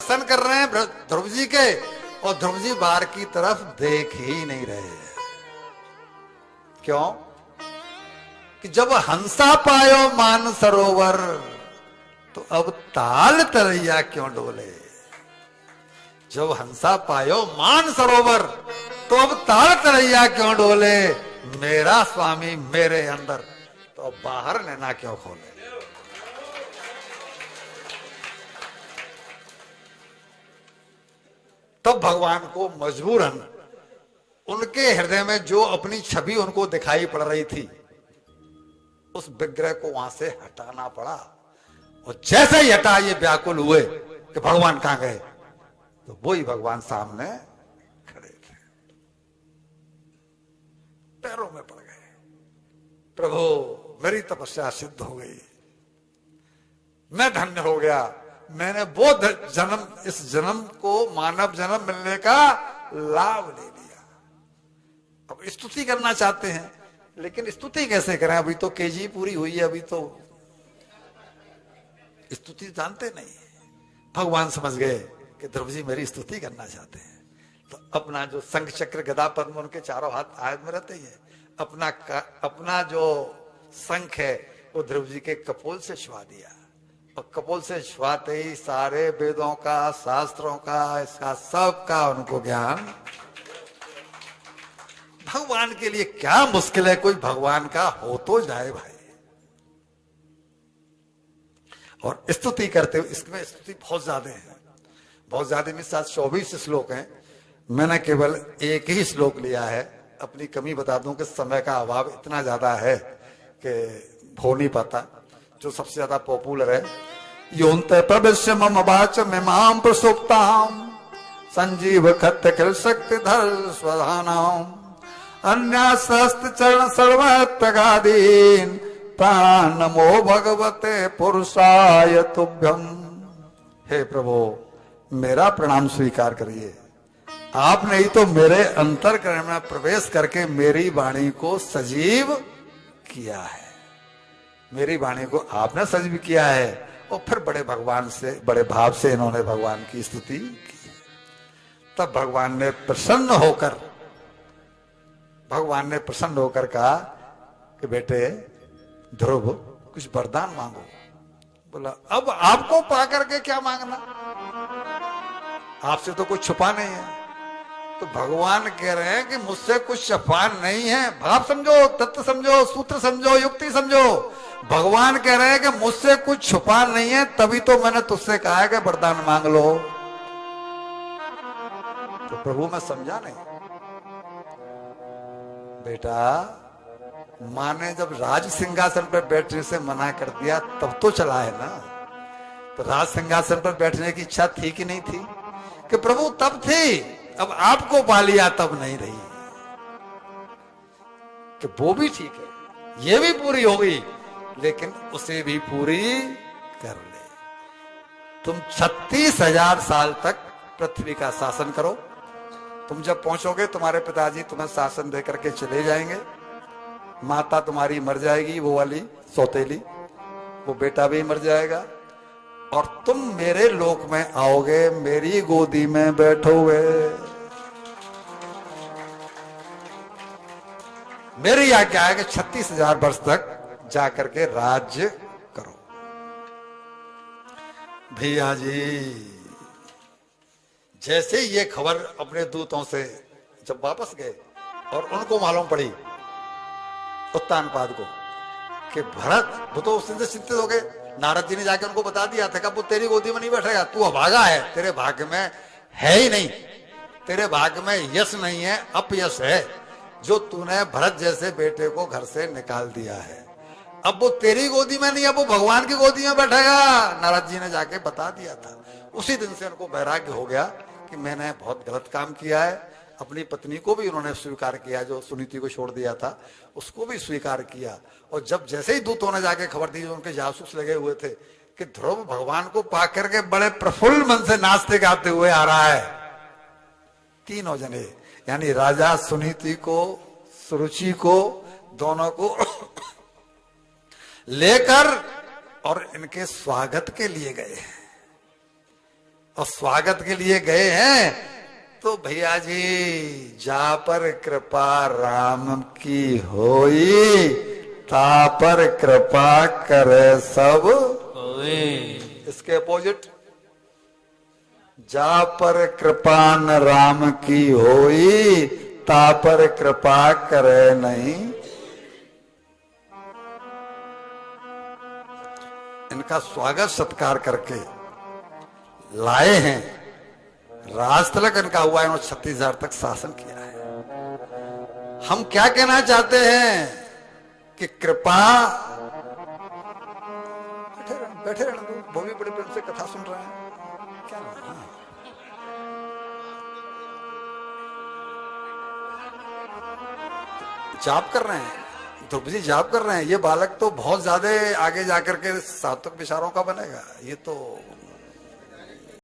दर्शन कर रहे हैं ध्रुव जी के, और ध्रुव जी बाहर की तरफ देख ही नहीं रहे। क्यों? कि जब हंसा पायो मान सरोवर, तो अब ताल तरैया क्यों डोले। जब हंसा पायो मान सरोवर, तो अब ताल तरैया क्यों डोले। मेरा स्वामी मेरे अंदर, तो अब बाहर नैना क्यों खोले। तब भगवान को मजबूरन उनके हृदय में जो अपनी छवि उनको दिखाई पड़ रही थी, उस विग्रह को वहां से हटाना पड़ा। और जैसे ही हटा, ये व्याकुल हुए कि भगवान कहां गए, तो वही भगवान सामने खड़े थे, पैरों में पड़ गए। प्रभु मेरी तपस्या सिद्ध हो गई, मैं धन्य हो गया, मैंने वो जन्म, इस जन्म को मानव जन्म मिलने का लाभ ले लिया। अब स्तुति करना चाहते हैं, लेकिन स्तुति कैसे करें, अभी तो केजी पूरी हुई है, अभी तो स्तुति जानते नहीं। भगवान समझ गए कि ध्रुव जी मेरी स्तुति करना चाहते हैं, तो अपना जो शंख चक्र गदा पद्म उनके चारों हाथ आयत में रहते हैं, अपना जो शंख है वो ध्रुव जी के कपोल से छुआ दिया। और कपोल से छुआते ही सारे वेदों का, शास्त्रों का, इसका सब का उनको ज्ञान। भगवान के लिए क्या मुश्किल है, कोई भगवान का हो तो जाए भाई। और स्तुति करते हुए, इसमें स्तुति बहुत ज्यादा है, बहुत ज्यादा में साथ 24 श्लोक हैं। मैंने केवल एक ही श्लोक लिया है, अपनी कमी बता दूं कि समय का अभाव इतना ज्यादा है कि हो नहीं पाता। जो सबसे ज्यादा पॉपुलर है, योन्ते प्रविश्य मम वाच मिमां प्रसुप्तां संजीव खत्त खिल शक्ति धर स्वधानां अन्यासस्त चरण सर्वत्तगादीन प्राण नमो भगवते पुरुषाय तुभ्यम। हे प्रभु मेरा प्रणाम स्वीकार करिए, आपने ही तो मेरे अंतरकरण में प्रवेश करके मेरी वाणी को सजीव किया है। मेरी वाणी को आपने सजीव किया है, और फिर बड़े भगवान से, बड़े भाव से इन्होंने भगवान की स्तुति की। तब भगवान ने प्रसन्न होकर कहा कि बेटे ध्रुव कुछ वरदान मांगो। बोला अब आपको पा करके क्या मांगना, आपसे तो कुछ छुपा नहीं है। तो भगवान कह रहे हैं कि मुझसे कुछ छुपा नहीं है। भाव समझो, तत्व समझो, सूत्र समझो, युक्ति समझो। भगवान कह रहे हैं कि मुझसे कुछ छुपा नहीं है, तभी तो मैंने तुझसे कहा है कि वरदान मांग लो। तो प्रभु मैं समझा नहीं। बेटा माँ ने जब राज सिंहासन पर बैठने से मना कर दिया तब तो चला है ना। तो राज सिंहासन पर बैठने की इच्छा थी कि नहीं थी? कि प्रभु तब थी, अब आपको पा लिया तब नहीं रही। कि वो भी ठीक है, ये भी पूरी हो गई, लेकिन उसे भी पूरी कर ले। तुम 36,000 साल तक पृथ्वी का शासन करो। तुम जब पहुंचोगे तुम्हारे पिताजी तुम्हें शासन दे करके चले जाएंगे। माता तुम्हारी मर जाएगी, वो वाली सौतेली, वो बेटा भी मर जाएगा, और तुम मेरे लोक में आओगे, मेरी गोदी में बैठोगे। मेरी आज्ञा है कि 36,000 वर्ष तक जाकर के राज्य करो। भैया जी जैसे ये खबर अपने दूतों से जब वापस गए और उनको मालूम पड़ी उत्तानपाद को कि भरत, वो तो उस दिन से चिंतित हो गए। नारद जी ने जाके उनको बता दिया था कि वो तेरी गोदी में नहीं बैठेगा, तू अभागा है, तेरे भाग्य में है ही नहीं, तेरे भाग्य में यश नहीं है, अपयश है, जो तूने भरत जैसे बेटे को घर से निकाल दिया है। अब वो तेरी गोदी में नहीं, अब वो भगवान की गोदी में बैठेगा। नारद जी ने जाके बता दिया था। उसी दिन से उनको वैराग्य हो गया कि मैंने बहुत गलत काम किया है। अपनी पत्नी को भी उन्होंने स्वीकार किया, जो सुनीति को छोड़ दिया था उसको भी स्वीकार किया। और जब जैसे ही दूतों ने जाके खबर दी, उनके जासूस लगे हुए थे कि ध्रुव भगवान को पा करके बड़े प्रफुल्ल मन से नाचते गाते हुए आ रहा है। तीनों जने, यानी राजा, सुनीति को, सुरुचि को, दोनों को लेकर और इनके स्वागत के लिए गए। और स्वागत के लिए गए हैं तो भैया जी जा पर कृपा राम की होई, ता पर कृपा करे सब होई। इसके अपोजिट, जा पर कृपा न राम की होई, ता पर कृपा करे नहीं। इनका स्वागत सत्कार करके लाए हैं, राज तिलक इनका हुआ है, उन्होंने 36,000 तक शासन किया है। हम क्या कहना चाहते हैं कि कृपा, बैठे रहने दो, वो भी बड़े प्रेम से कथा सुन रहे हैं, क्या जाप कर रहे हैं, ध्रुव जी जाप कर रहे हैं। ये बालक तो बहुत ज्यादा आगे जाकर के सात्विक विचारों का बनेगा, ये तो